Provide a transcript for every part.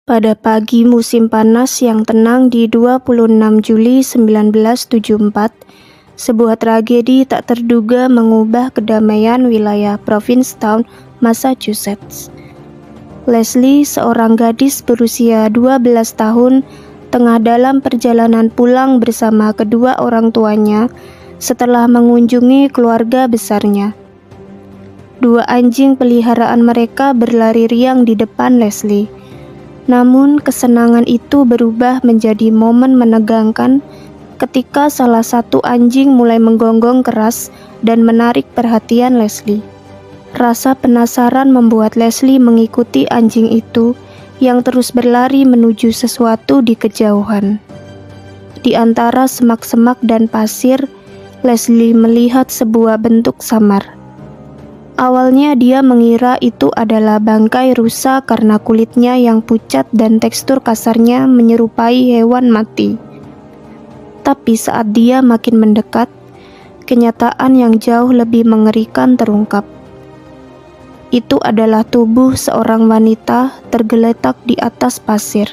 Pada pagi musim panas yang tenang di 26 Juli 1974, sebuah tragedi tak terduga mengubah kedamaian wilayah Provincetown, Massachusetts. Leslie, seorang gadis berusia 12 tahun, tengah dalam perjalanan pulang bersama kedua orang tuanya setelah mengunjungi keluarga besarnya. Dua anjing peliharaan mereka berlari riang di depan Leslie. Namun, kesenangan itu berubah menjadi momen menegangkan ketika salah satu anjing mulai menggonggong keras dan menarik perhatian Leslie. Rasa penasaran membuat Leslie mengikuti anjing itu yang terus berlari menuju sesuatu di kejauhan. Di antara semak-semak dan pasir, Leslie melihat sebuah bentuk samar. Awalnya dia mengira itu adalah bangkai rusa karena kulitnya yang pucat dan tekstur kasarnya menyerupai hewan mati. Tapi saat dia makin mendekat, kenyataan yang jauh lebih mengerikan terungkap. Itu adalah tubuh seorang wanita tergeletak di atas pasir.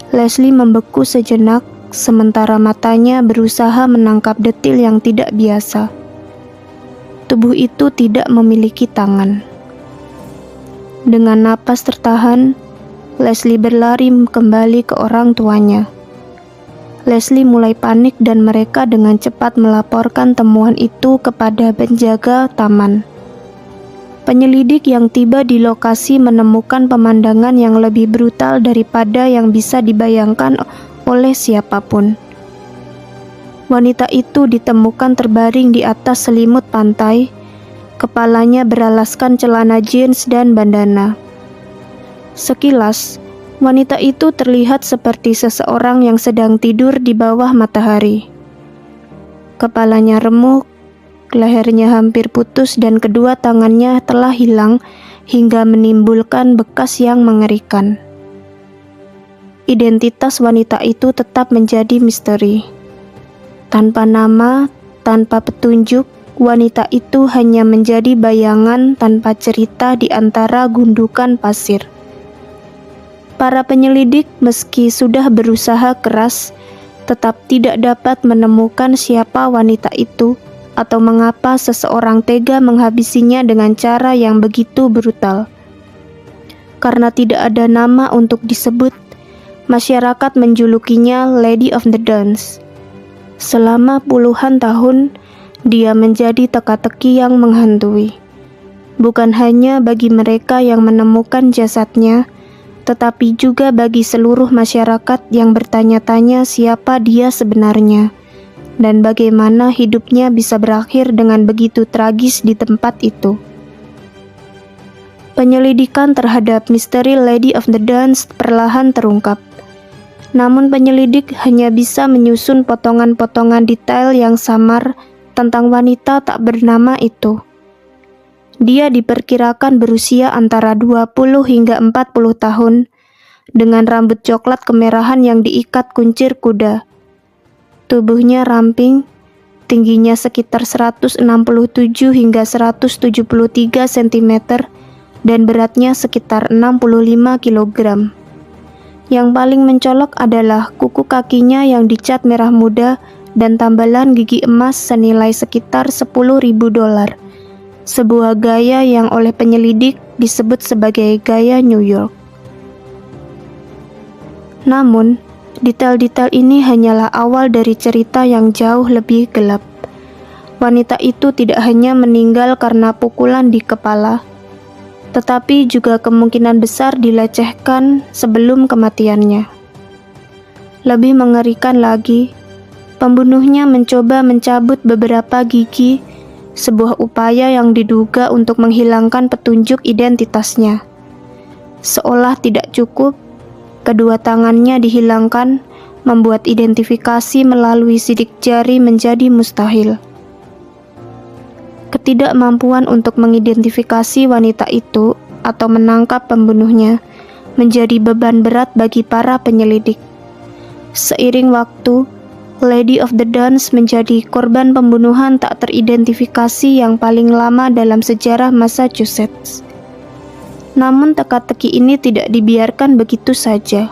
Leslie membeku sejenak, sementara matanya berusaha menangkap detil yang tidak biasa. Tubuh itu tidak memiliki tangan. Dengan napas tertahan, Leslie berlari kembali ke orang tuanya. Leslie mulai panik dan mereka dengan cepat melaporkan temuan itu kepada penjaga taman. Penyelidik yang tiba di lokasi menemukan pemandangan yang lebih brutal daripada yang bisa dibayangkan oleh siapapun. Wanita itu ditemukan terbaring di atas selimut pantai, kepalanya beralaskan celana jeans dan bandana. Sekilas, wanita itu terlihat seperti seseorang yang sedang tidur di bawah matahari. Kepalanya remuk, lehernya hampir putus dan kedua tangannya telah hilang hingga menimbulkan bekas yang mengerikan. Identitas wanita itu tetap menjadi misteri. Tanpa nama, tanpa petunjuk, wanita itu hanya menjadi bayangan tanpa cerita di antara gundukan pasir. Para penyelidik meski sudah berusaha keras, tetap tidak dapat menemukan siapa wanita itu atau mengapa seseorang tega menghabisinya dengan cara yang begitu brutal. Karena tidak ada nama untuk disebut, masyarakat menjulukinya Lady of the Dunes. Selama puluhan tahun, dia menjadi teka-teki yang menghantui. Bukan hanya bagi mereka yang menemukan jasadnya, tetapi juga bagi seluruh masyarakat yang bertanya-tanya siapa dia sebenarnya, dan bagaimana hidupnya bisa berakhir dengan begitu tragis di tempat itu. Penyelidikan terhadap misteri Lady of the Dunes perlahan terungkap. Namun penyelidik hanya bisa menyusun potongan-potongan detail yang samar tentang wanita tak bernama itu. Dia diperkirakan berusia antara 20 hingga 40 tahun, dengan rambut coklat kemerahan yang diikat kuncir kuda. Tubuhnya ramping, tingginya sekitar 167 hingga 173 cm, dan beratnya sekitar 65 kg. Yang paling mencolok adalah kuku kakinya yang dicat merah muda dan tambalan gigi emas senilai sekitar $10.000. Sebuah gaya yang oleh penyelidik disebut sebagai gaya New York. Namun, detail-detail ini hanyalah awal dari cerita yang jauh lebih gelap. Wanita itu tidak hanya meninggal karena pukulan di kepala, tetapi juga kemungkinan besar dilecehkan sebelum kematiannya. Lebih mengerikan lagi, pembunuhnya mencoba mencabut beberapa gigi, sebuah upaya yang diduga untuk menghilangkan petunjuk identitasnya. Seolah tidak cukup, kedua tangannya dihilangkan, membuat identifikasi melalui sidik jari menjadi mustahil. Ketidakmampuan untuk mengidentifikasi wanita itu atau menangkap pembunuhnya menjadi beban berat bagi para penyelidik. Seiring waktu, Lady of the Dunes menjadi korban pembunuhan tak teridentifikasi yang paling lama dalam sejarah Massachusetts. Namun teka-teki ini tidak dibiarkan begitu saja.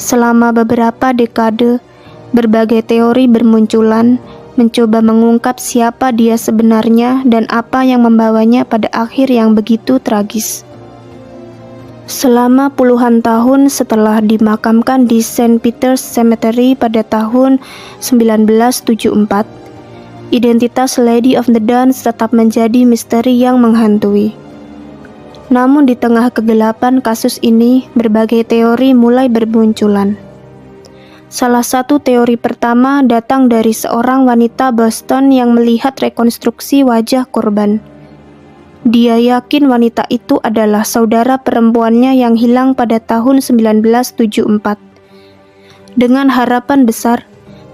Selama beberapa dekade, berbagai teori bermunculan, mencoba mengungkap siapa dia sebenarnya dan apa yang membawanya pada akhir yang begitu tragis. Selama puluhan tahun setelah dimakamkan di St. Peter's Cemetery pada tahun 1974, identitas Lady of the Dance tetap menjadi misteri yang menghantui. Namun di tengah kegelapan kasus ini, berbagai teori mulai bermunculan. Salah satu teori pertama datang dari seorang wanita Boston yang melihat rekonstruksi wajah korban. Dia yakin wanita itu adalah saudara perempuannya yang hilang pada tahun 1974. Dengan harapan besar,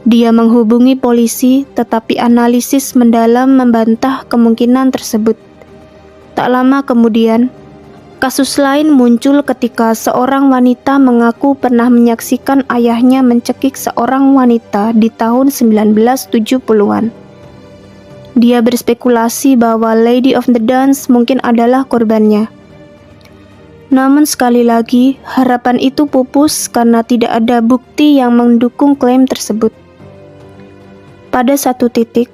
dia menghubungi polisi, tetapi analisis mendalam membantah kemungkinan tersebut. Tak lama kemudian, kasus lain muncul ketika seorang wanita mengaku pernah menyaksikan ayahnya mencekik seorang wanita di tahun 1970-an. Dia berspekulasi bahwa Lady of the Dance mungkin adalah korbannya. Namun sekali lagi, harapan itu pupus karena tidak ada bukti yang mendukung klaim tersebut. Pada satu titik,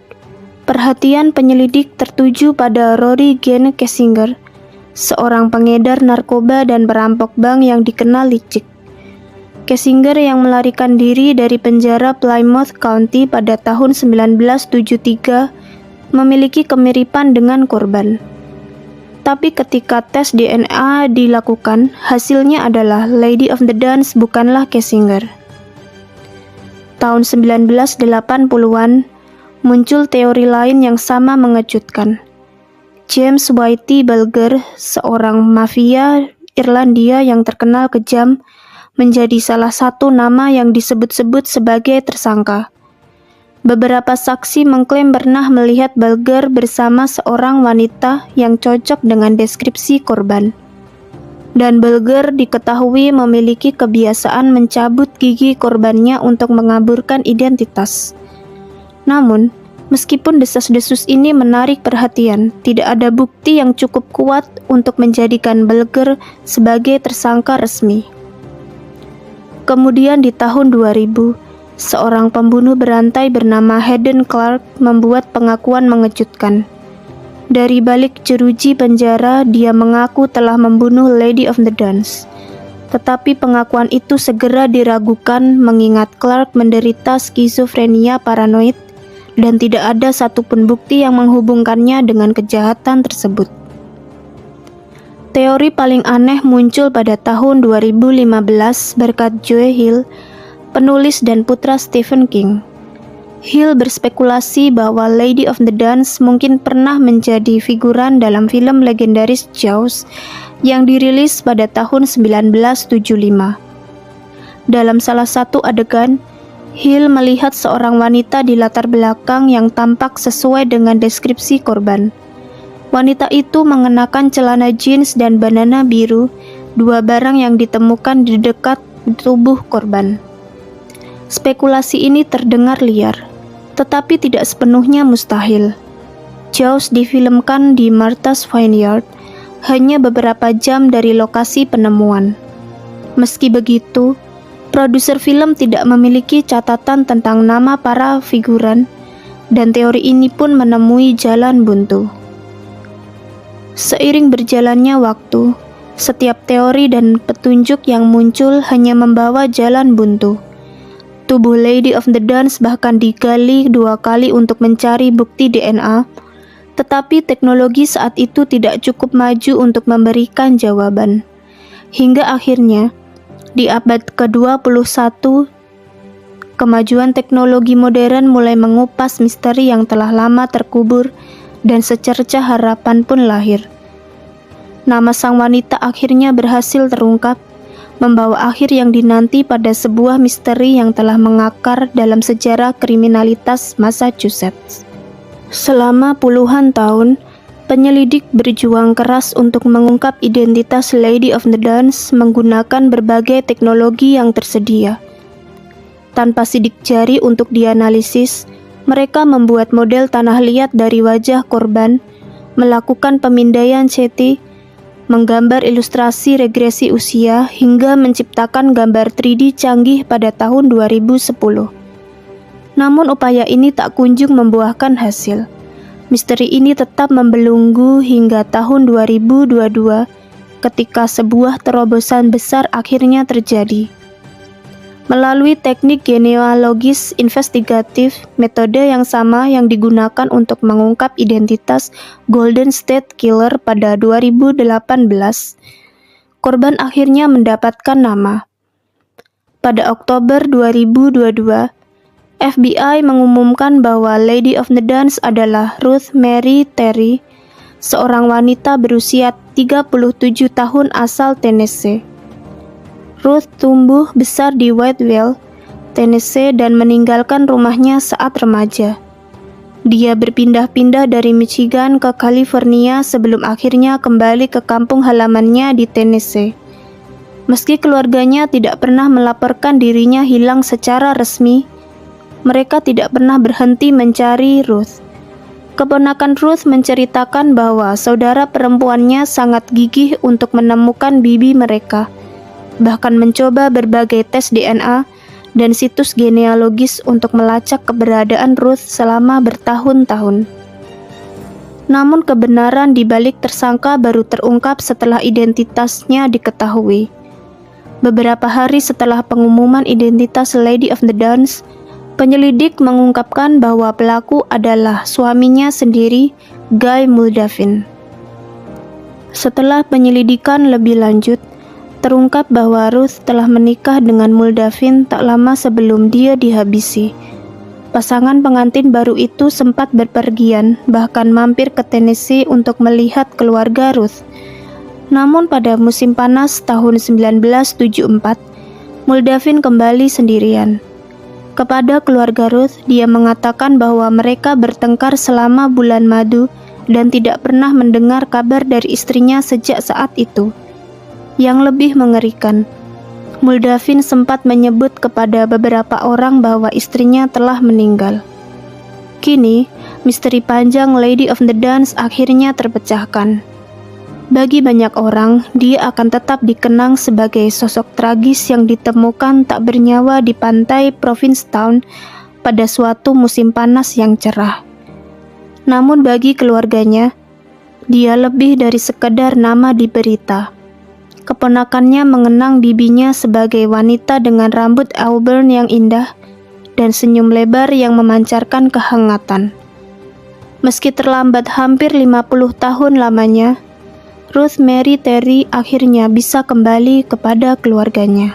perhatian penyelidik tertuju pada Rory Gene Kessinger, seorang pengedar narkoba dan perampok bank yang dikenal licik. Kessinger yang melarikan diri dari penjara Plymouth County pada tahun 1973 memiliki kemiripan dengan korban. Tapi ketika tes DNA dilakukan, hasilnya adalah Lady of the Dance bukanlah Kessinger. Tahun 1980-an, muncul teori lain yang sama mengejutkan. James Whitey Bulger, seorang mafia Irlandia yang terkenal kejam, menjadi salah satu nama yang disebut-sebut sebagai tersangka. Beberapa saksi mengklaim pernah melihat Bulger bersama seorang wanita yang cocok dengan deskripsi korban. Dan Bulger diketahui memiliki kebiasaan mencabut gigi korbannya untuk mengaburkan identitas. Namun, meskipun desas-desus ini menarik perhatian, tidak ada bukti yang cukup kuat untuk menjadikan Bulger sebagai tersangka resmi. Kemudian di tahun 2000, seorang pembunuh berantai bernama Hayden Clark membuat pengakuan mengejutkan. Dari balik jeruji penjara, dia mengaku telah membunuh Lady of the Dance. Tetapi pengakuan itu segera diragukan mengingat Clark menderita skizofrenia paranoid dan tidak ada satupun bukti yang menghubungkannya dengan kejahatan tersebut. Teori paling aneh muncul pada tahun 2015 berkat Joe Hill, penulis dan putra Stephen King. Hill berspekulasi bahwa Lady of the Dance mungkin pernah menjadi figuran dalam film legendaris Jaws yang dirilis pada tahun 1975. Dalam salah satu adegan, Hill melihat seorang wanita di latar belakang yang tampak sesuai dengan deskripsi korban. Wanita itu mengenakan celana jeans dan bandana biru, dua barang yang ditemukan di dekat tubuh korban. Spekulasi ini terdengar liar, tetapi tidak sepenuhnya mustahil. Jaws difilmkan di Martha's Vineyard, hanya beberapa jam dari lokasi penemuan. Meski begitu, produser film tidak memiliki catatan tentang nama para figuran, dan teori ini pun menemui jalan buntu. Seiring berjalannya waktu, setiap teori dan petunjuk yang muncul hanya membawa jalan buntu. Tubuh Lady of the Dance bahkan digali 2 kali untuk mencari bukti DNA, tetapi teknologi saat itu tidak cukup maju untuk memberikan jawaban. Hingga akhirnya, di abad ke-21, kemajuan teknologi modern mulai mengupas misteri yang telah lama terkubur dan secercah harapan pun lahir. Nama sang wanita akhirnya berhasil terungkap, membawa akhir yang dinanti pada sebuah misteri yang telah mengakar dalam sejarah kriminalitas Massachusetts. Selama puluhan tahun, penyelidik berjuang keras untuk mengungkap identitas Lady of the Dance menggunakan berbagai teknologi yang tersedia. Tanpa sidik jari untuk dianalisis, mereka membuat model tanah liat dari wajah korban, melakukan pemindaian CT, menggambar ilustrasi regresi usia, hingga menciptakan gambar 3D canggih pada tahun 2010. Namun upaya ini tak kunjung membuahkan hasil. Misteri ini tetap membelenggu hingga tahun 2022 ketika sebuah terobosan besar akhirnya terjadi. Melalui teknik genealogis investigatif, metode yang sama yang digunakan untuk mengungkap identitas Golden State Killer pada 2018, korban akhirnya mendapatkan nama. Pada Oktober 2022, FBI mengumumkan bahwa Lady of the Dance adalah Ruth Mary Terry, seorang wanita berusia 37 tahun asal Tennessee. Ruth tumbuh besar di Whitewell, Tennessee dan meninggalkan rumahnya saat remaja. Dia berpindah-pindah dari Michigan ke California sebelum akhirnya kembali ke kampung halamannya di Tennessee. Meski keluarganya tidak pernah melaporkan dirinya hilang secara resmi, mereka tidak pernah berhenti mencari Ruth. Keponakan Ruth menceritakan bahwa saudara perempuannya sangat gigih untuk menemukan bibi mereka, bahkan mencoba berbagai tes DNA dan situs genealogis untuk melacak keberadaan Ruth selama bertahun-tahun. Namun kebenaran di balik tersangka baru terungkap setelah identitasnya diketahui. Beberapa hari setelah pengumuman identitas Lady of the Dance, penyelidik mengungkapkan bahwa pelaku adalah suaminya sendiri, Guy Moldavin. Setelah penyelidikan lebih lanjut, terungkap bahwa Ruth telah menikah dengan Moldavin tak lama sebelum dia dihabisi. Pasangan pengantin baru itu sempat berpergian, bahkan mampir ke Tennessee untuk melihat keluarga Ruth. Namun pada musim panas tahun 1974, Moldavin kembali sendirian. Kepada keluarga Ruth, dia mengatakan bahwa mereka bertengkar selama bulan madu dan tidak pernah mendengar kabar dari istrinya sejak saat itu. Yang lebih mengerikan, Moldavin sempat menyebut kepada beberapa orang bahwa istrinya telah meninggal. Kini, misteri panjang Lady of the Dance akhirnya terpecahkan. Bagi banyak orang, dia akan tetap dikenang sebagai sosok tragis yang ditemukan tak bernyawa di pantai Provincetown pada suatu musim panas yang cerah. Namun bagi keluarganya, dia lebih dari sekedar nama di berita. Keponakannya mengenang bibinya sebagai wanita dengan rambut auburn yang indah dan senyum lebar yang memancarkan kehangatan. Meski terlambat hampir 50 tahun lamanya, Ruth Mary Terry akhirnya bisa kembali kepada keluarganya.